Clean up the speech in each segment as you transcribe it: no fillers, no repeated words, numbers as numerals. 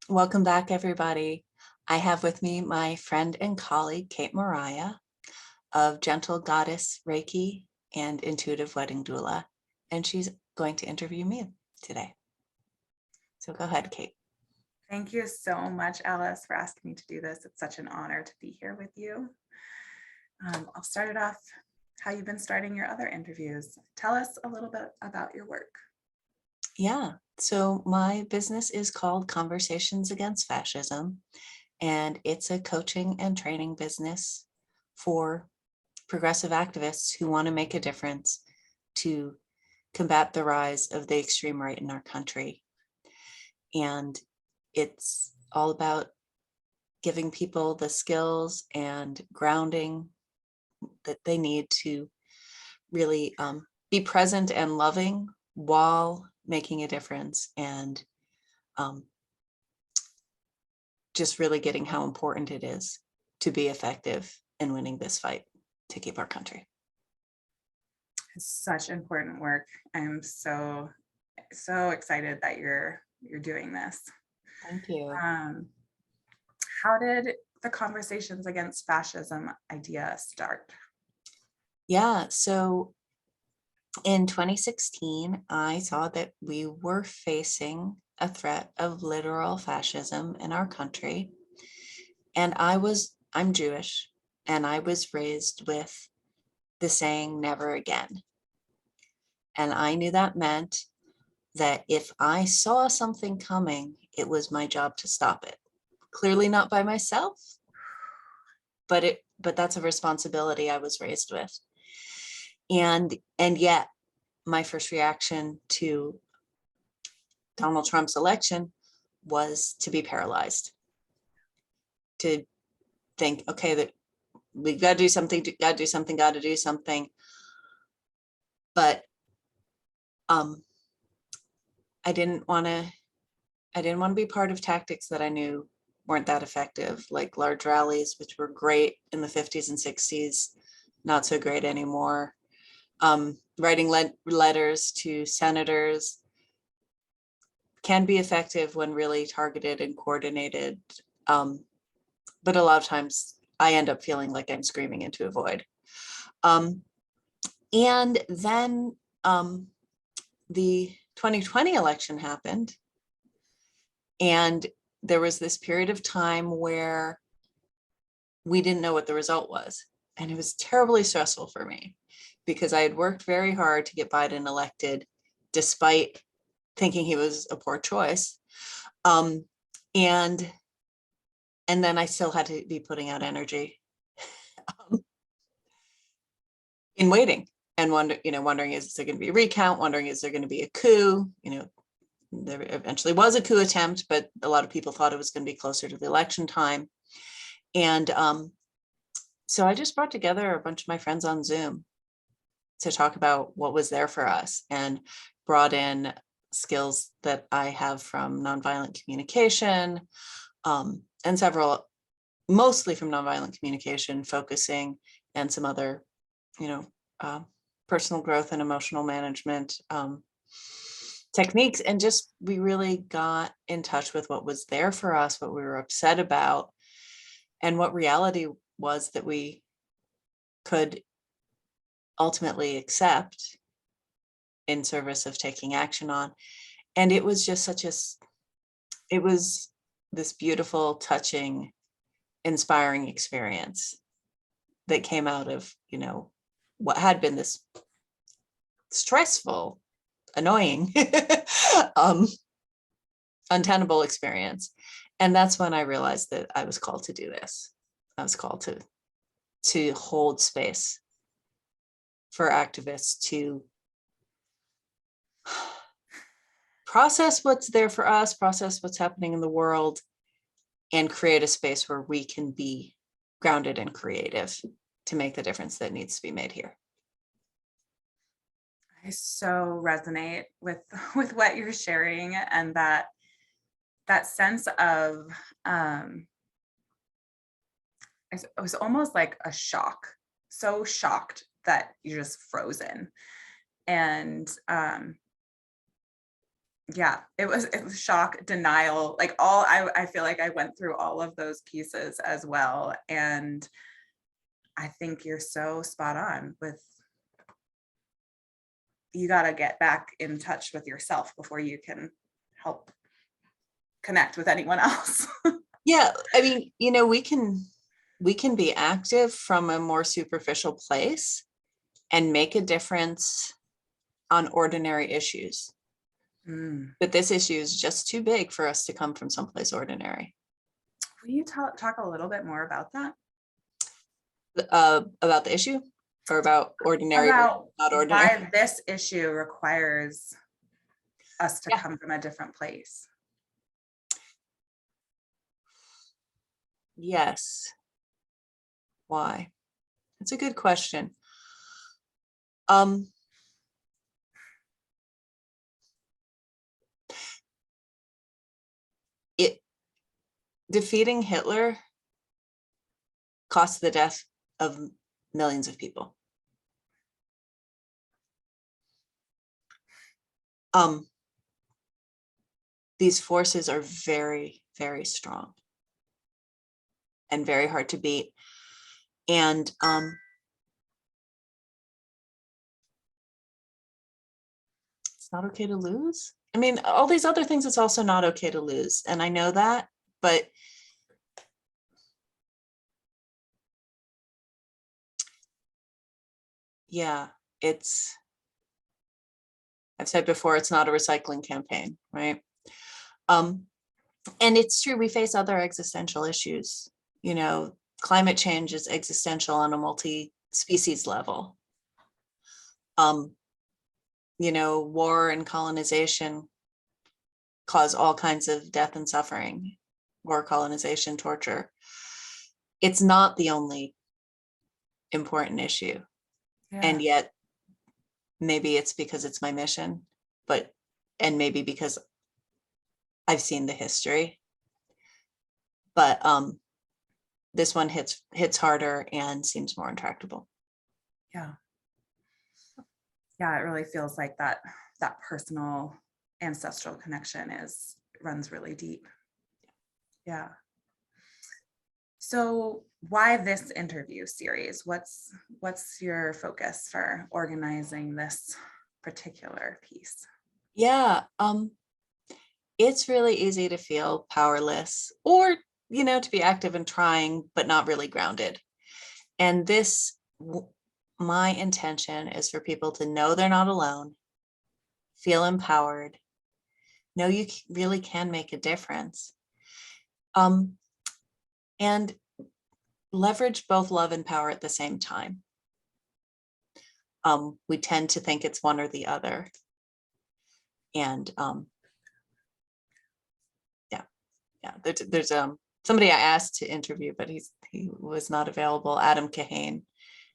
Welcome back, everybody. I have with me my friend and colleague, Kate Mariah of Gentle Goddess Reiki and Intuitive Wedding Doula, and she's going to interview me today. So go ahead, Kate. Thank you so much, Alice, for asking me to do this. It's such an honor to be here with you. I'll start it off how you've been starting your other interviews. Tell us a little bit about your work. Yeah, so my business is called Conversations Against Fascism, and it's a coaching and training business for progressive activists who want to make a difference to combat the rise of the extreme right in our country. And it's all about giving people the skills and grounding that they need to really be present and loving while making a difference, and just really getting how important it is to be effective in winning this fight to keep our country. It's such important work. I'm so excited that you're doing this. Thank you. How did the Conversations Against Fascism idea start? Yeah, so in 2016, I saw that we were facing a threat of literal fascism in our country. And I'm Jewish, and I was raised with the saying, never again. And I knew that meant that if I saw something coming, it was my job to stop it. Clearly not by myself, but that's a responsibility I was raised with. And yet my first reaction to Donald Trump's election was to be paralyzed, to think, okay, that we've got to do something, got to do something. But I didn't want to be part of tactics that I knew weren't that effective, like large rallies, which were great in the 50s and 60s, not so great anymore. Writing letters to senators can be effective when really targeted and coordinated. But a lot of times I end up feeling like I'm screaming into a void. And then the 2020 election happened, and there was this period of time where we didn't know what the result was. And it was terribly stressful for me because I had worked very hard to get Biden elected, despite thinking he was a poor choice. And then I still had to be putting out energy in waiting and wondering, is there going to be a recount? Wondering, is there going to be a coup? There eventually was a coup attempt, but a lot of people thought it was going to be closer to the election time. And so I just brought together a bunch of my friends on Zoom to talk about what was there for us, and brought in skills that I have from nonviolent communication, and several, mostly from nonviolent communication focusing, and some other, personal growth and emotional management techniques. And just, we really got in touch with what was there for us, what we were upset about, and what reality was that we could ultimately accept in service of taking action on. And it was just it was this beautiful, touching, inspiring experience that came out of, what had been this stressful, annoying, untenable experience. And that's when I realized that I was called to do this. I was called to hold space for activists to process what's there for us, process what's happening in the world, and create a space where we can be grounded and creative to make the difference that needs to be made here. I so resonate with what you're sharing, and that sense of it was almost like a shock, so shocked that you're just frozen. And Yeah, it was shock, denial, like I feel like I went through all of those pieces as well. And I think you're so spot on with, you got to get back in touch with yourself before you can help connect with anyone else. Yeah, I mean, we can be active from a more superficial place and make a difference on ordinary issues. Mm. But this issue is just too big for us to come from someplace ordinary. Will you talk a little bit more about that? About the issue or about ordinary versus About not ordinary? why this issue requires us to Yeah. come from a different place. Yes. Why? It's a good question. It defeating Hitler cost the death of millions of people. These forces are very, very strong and very hard to beat. And it's not okay to lose. I mean, all these other things, it's also not okay to lose. And I know that, but yeah, I've said before, it's not a recycling campaign, right? And it's true, we face other existential issues. Climate change is existential on a multi-species level. War and colonization cause all kinds of death and suffering. War, colonization, torture. It's not the only important issue. Yeah. And yet, maybe it's because it's my mission, and maybe because I've seen the history. But this one hits harder and seems more intractable. Yeah. Yeah, it really feels like that personal ancestral connection runs really deep. Yeah. So why this interview series? What's your focus for organizing this particular piece? Yeah, it's really easy to feel powerless or, to be active and trying, but not really grounded. And my intention is for people to know they're not alone, feel empowered, know you really can make a difference, and leverage both love and power at the same time. We tend to think it's one or the other. And there's somebody I asked to interview, but he was not available. Adam Kahane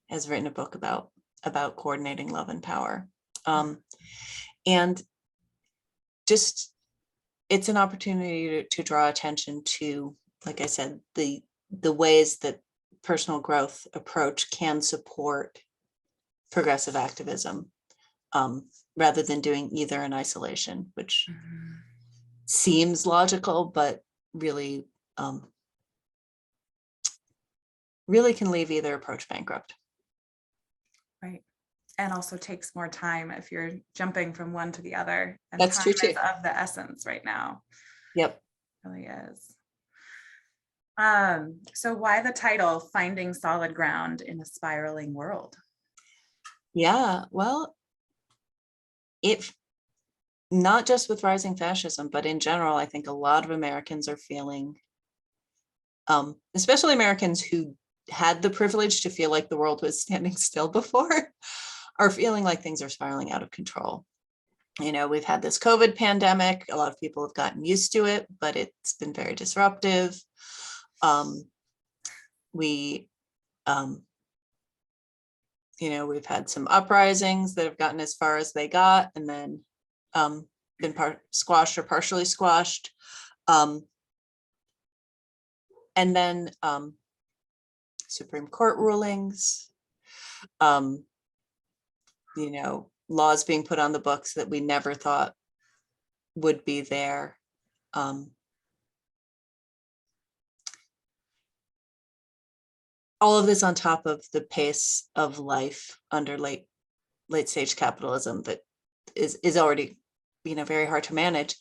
has written a book about coordinating love and power. And just, it's an opportunity to draw attention to, like I said, the ways that personal growth approach can support progressive activism, rather than doing either in isolation, which seems logical, but really can leave either approach bankrupt. Right. And also takes more time if you're jumping from one to the other. And That's time true too. is of the essence right now. Yep. It really is. So why the title, Finding Solid Ground in a Spiraling World? Yeah, well, it not just with rising fascism, but in general, I think a lot of Americans are feeling, especially Americans who had the privilege to feel like the world was standing still before, are feeling like things are spiraling out of control. We've had this COVID pandemic. A lot of people have gotten used to it, but it's been very disruptive. We've had some uprisings that have gotten as far as they got and then been squashed or partially squashed. And then Supreme Court rulings, laws being put on the books that we never thought would be there. All of this on top of the pace of life under late stage capitalism that is already, very hard to manage.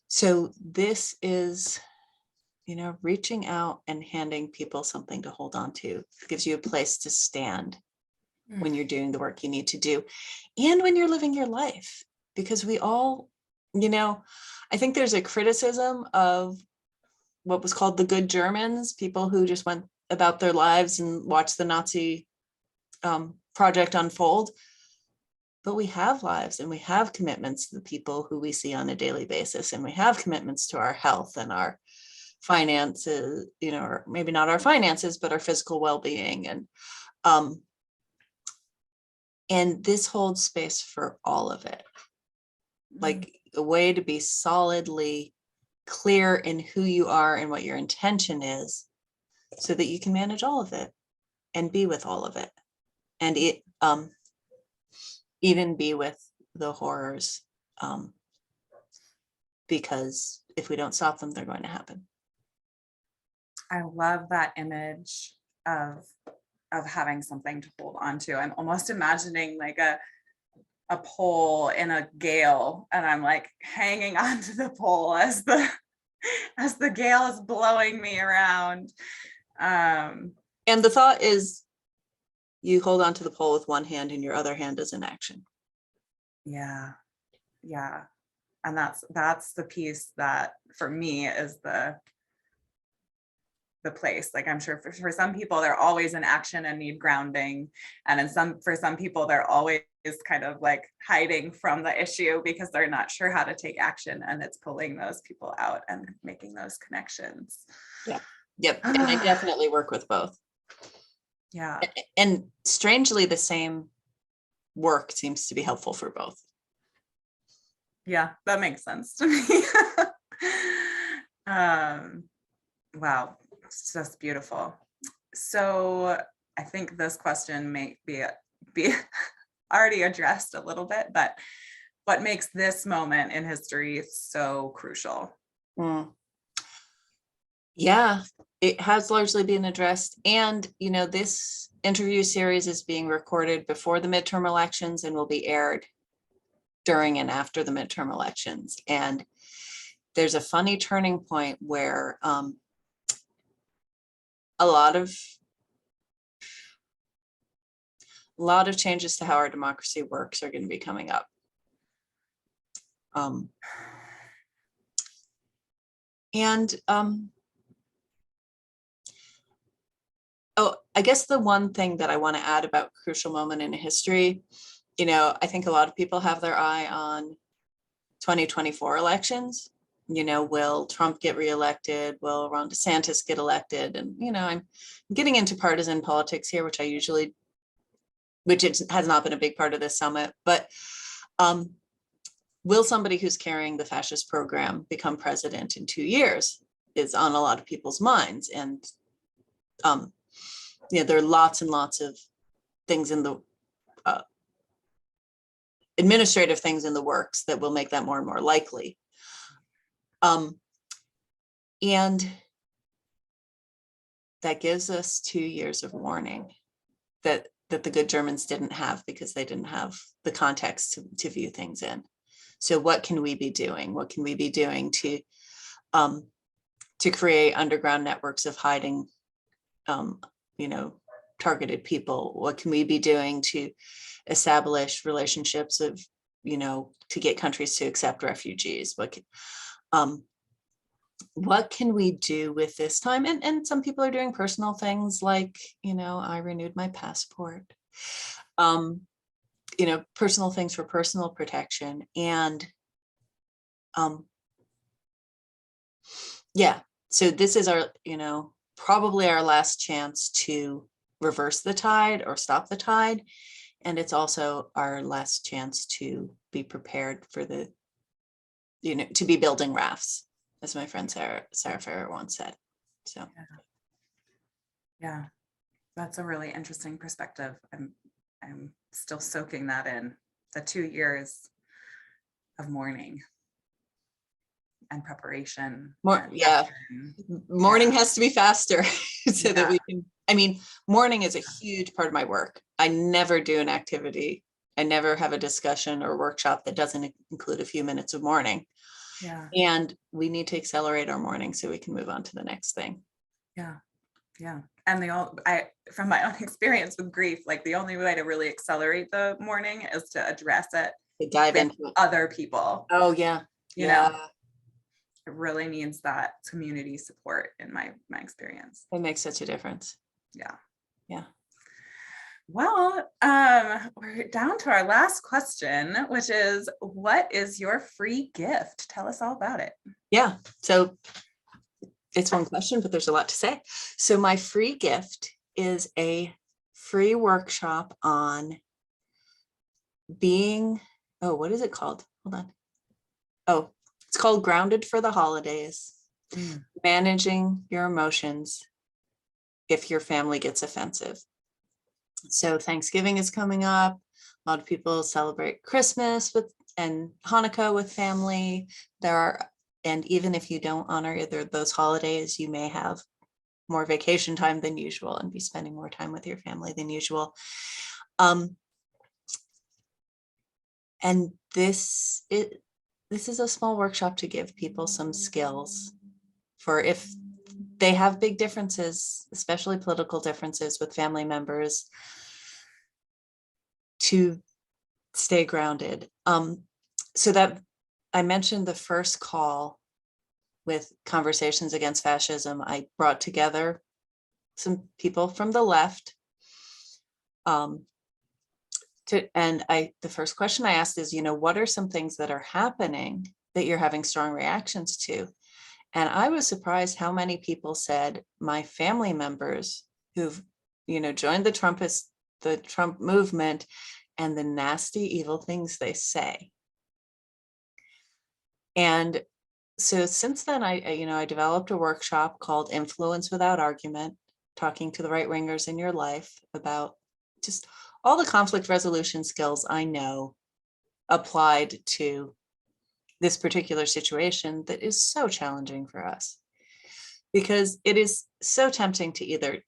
So this is, reaching out and handing people something to hold on to. It gives you a place to stand when you're doing the work you need to do and when you're living your life, because we all, I think there's a criticism of what was called the good Germans, people who just went about their lives and watched the Nazi project unfold. But we have lives and we have commitments to the people who we see on a daily basis, and we have commitments to our health and our finances, or maybe not our finances, but our physical well-being. And this holds space for all of it, like a way to be solidly clear in who you are and what your intention is, so that you can manage all of it and be with all of it, and even be with the horrors, because if we don't stop them, they're going to happen. I love that image of having something to hold on to. I'm almost imagining like a pole in a gale, and I'm like hanging onto the pole as the gale is blowing me around. And the thought is, you hold on to the pole with one hand and your other hand is in action. Yeah. And that's the piece that for me is the place. Like, I'm sure for some people they're always in action and need grounding, and for some people they're always kind of like hiding from the issue because they're not sure how to take action, and it's pulling those people out and making those connections. Yep. And I definitely work with both. Yeah. And strangely, the same work seems to be helpful for both. Yeah, that makes sense to me. Wow, it's just beautiful. So I think this question may be already addressed a little bit, but what makes this moment in history so crucial? Yeah, it has largely been addressed. And, this interview series is being recorded before the midterm elections and will be aired during and after the midterm elections. And there's a funny turning point where a lot of changes to how our democracy works are going to be coming up. Oh, I guess the one thing that I want to add about crucial moment in history, I think a lot of people have their eye on 2024 elections. Will Trump get reelected? Will Ron DeSantis get elected? And, I'm getting into partisan politics here, which it has not been a big part of this summit, but will somebody who's carrying the fascist program become president in 2 years is on a lot of people's minds. And, there are lots and lots of things in the administrative things in the works that will make that more and more likely. And that gives us 2 years of warning that the good Germans didn't have, because they didn't have the context to view things in. So what can we be doing? What can we be doing to create underground networks of hiding, targeted people? What can we be doing to establish relationships of, to get countries to accept refugees? What can we do with this time? And some people are doing personal things like, I renewed my passport, personal things for personal protection. And so this is our, probably our last chance to reverse the tide or stop the tide. And it's also our last chance to be prepared for to be building rafts, as my friend Sarah Ferrer once said. So yeah, that's a really interesting perspective. I'm still soaking that in, the 2 years of mourning. and preparation. More, And yeah. action. Morning has to be faster so that Yeah. we can, I mean, morning is a huge part of my work. I never do an activity. I never have a discussion or workshop that doesn't include a few minutes of morning. Yeah. And we need to accelerate our morning so we can move on to the next thing. Yeah. Yeah. And from my own experience with grief, like the only way to really accelerate the morning is to address it To dive with into it. other people. Oh yeah. You know, Yeah. it really needs that community support in my experience. It makes such a difference. Yeah. Yeah. Well, we're down to our last question, which is, what is your free gift? Tell us all about it. Yeah. So it's one question, but there's a lot to say. So my free gift is a free workshop on being, oh, what is it called? Hold on. Oh, it's called Grounded for the Holidays, Managing Your Emotions if your family gets offensive. So Thanksgiving is coming up. A lot of people celebrate Christmas with and Hanukkah with family. And even if you don't honor either of those holidays, you may have more vacation time than usual and be spending more time with your family than usual. And this is a small workshop to give people some skills for if they have big differences, especially political differences with family members, to stay grounded. So that I mentioned the first call with Conversations Against Fascism, I brought together some people from the left. The first question I asked is, what are some things that are happening that you're having strong reactions to? And I was surprised how many people said my family members who've, joined the Trump movement and the nasty, evil things they say. And so since then, I developed a workshop called Influence Without Argument, talking to the right wingers in your life about just all the conflict resolution skills I know applied to this particular situation that is so challenging for us, because it is so tempting to either,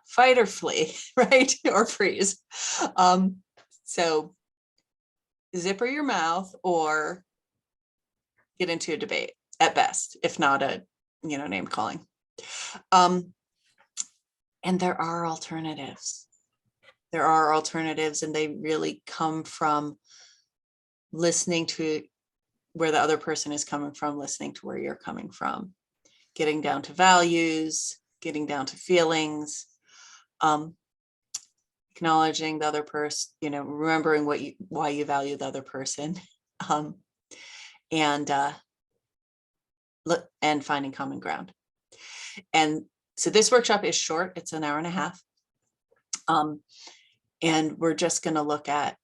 fight or flee, right? Or freeze. So zipper your mouth or get into a debate at best, if not a, name calling. And there are alternatives. And they really come from listening to where the other person is coming from, listening to where you're coming from, getting down to values, getting down to feelings, acknowledging the other person, remembering why you value the other person, and finding common ground. And so this workshop is short; it's an hour and a half, and we're just going to look at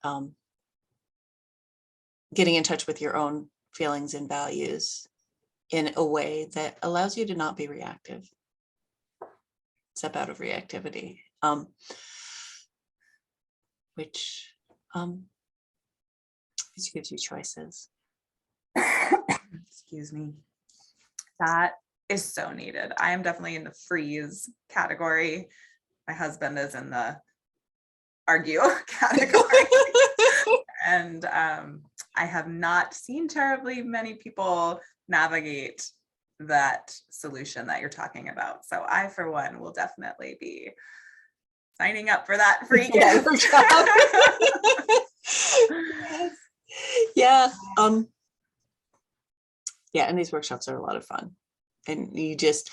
getting in touch with your own feelings and values in a way that allows you to not be reactive. Step out of reactivity, which gives you choices. Excuse me. That is so needed. I am definitely in the freeze category. My husband is in the argue category. And I have not seen terribly many people navigate that solution that you're talking about. So I, for one, will definitely be signing up for that free gift. Yeah. Yeah, and these workshops are a lot of fun. And you just,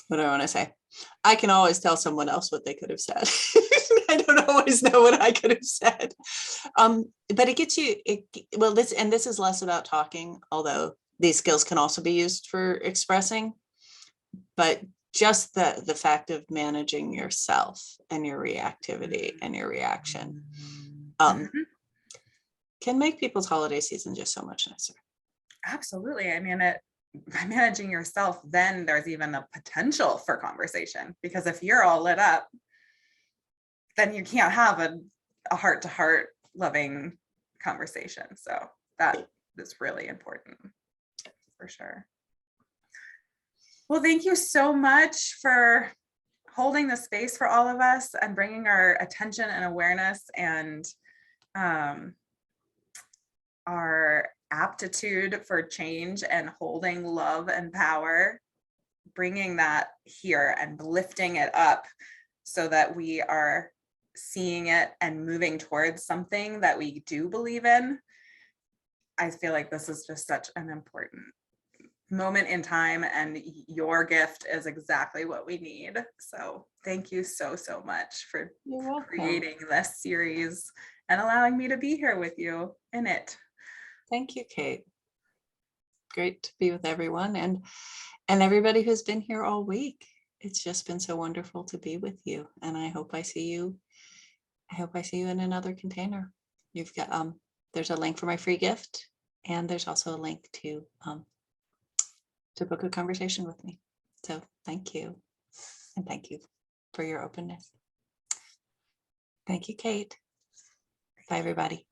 what do I want to say? I can always tell someone else what they could have said. I don't always know what I could have said. But it gets you, this is less about talking, although these skills can also be used for expressing, but just the fact of managing yourself and your reactivity and your reaction can make people's holiday season just so much nicer. Absolutely. I mean, by managing yourself, then there's even a potential for conversation, because if you're all lit up, then you can't have a heart-to-heart loving conversation. So that is really important. for sure. Well, thank you so much for holding the space for all of us and bringing our attention and awareness and our aptitude for change and holding love and power, bringing that here and lifting it up so that we are seeing it and moving towards something that we do believe in. I feel like this is just such an important moment in time, and your gift is exactly what we need. So thank you so much for You're welcome. creating this series and allowing me to be here with you in it. Thank you, Kate. Great to be with everyone and everybody who's been here all week. It's just been so wonderful to be with you, and I hope I see you. I hope I see you in another container. You've got there's a link for my free gift, and there's also a link to book a conversation with me. So thank you, and thank you for your openness. Thank you, Kate. Bye, everybody.